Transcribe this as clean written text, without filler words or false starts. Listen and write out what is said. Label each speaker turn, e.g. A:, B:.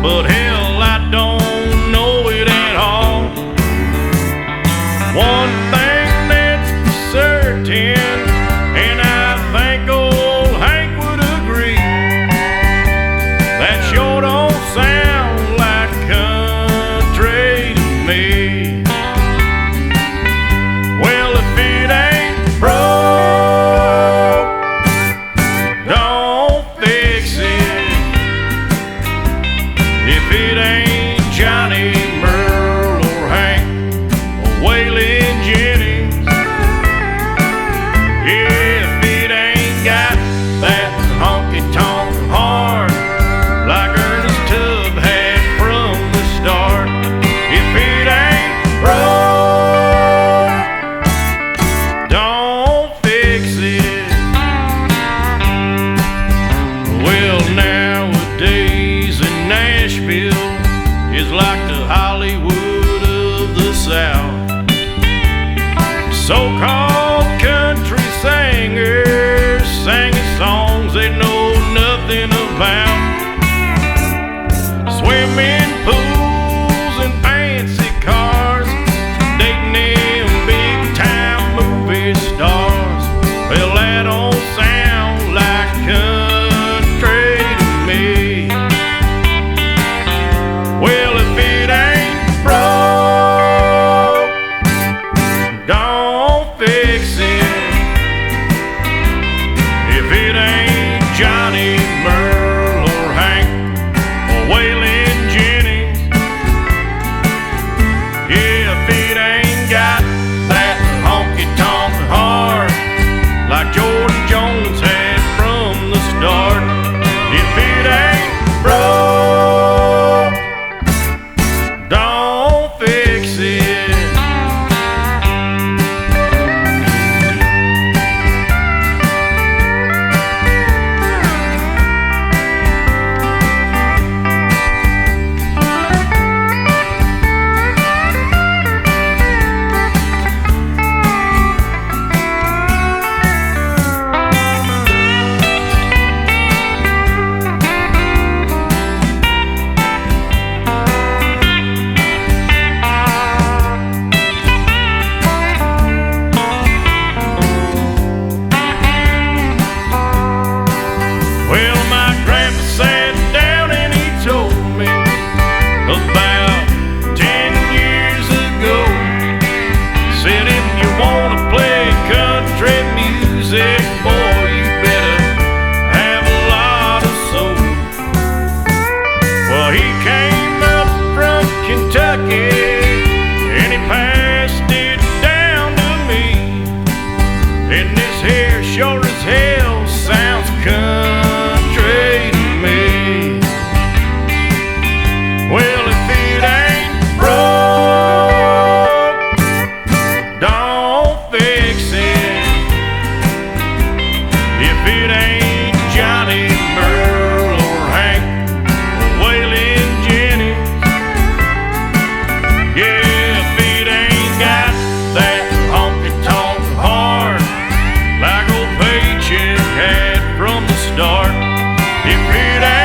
A: but hell, I don't know it at all. One thing that's for certain, and I think old Hank would agree, that sure don't sound like country to me. Well, if it ain't broke, don't fix it. If it ain't Johnny, Merle, or Hank, or Waylon Jennings, yeah, if it ain't got that honky-tonk heart like Ernest Tubb had from the start, if it ain't broke, don't fix it. Well, nowadays in Nashville is like the Hollywood of the South. So-called country singers singing songs they know nothing about. Swimming pools and fancy cars, dating them big-time movie stars. Well, that don't sound like country to me. Well, if it ain't broke, don't fix it. If it ain't Johnny, Merle, or Hank, or Waylon Jennings, yeah, if it ain't got that honky-tonk heart like Jordan Jones had from the start, if it ain't broke, don't fix it. Well, my grandpa sat down and he told me about 10 years ago. Said if you wanna play country music, boy, you better have a lot of soul. Well, he came up from Kentucky and he passed it down to me. And this here sure as hell sounds country to me. Well, if it ain't broke, don't fix it. If it ain't Johnny, Merle, or Hank, or Waylon Jennings, yeah, if it ain't got that honky-tonk heart like old Paycheck had from the start, if it ain't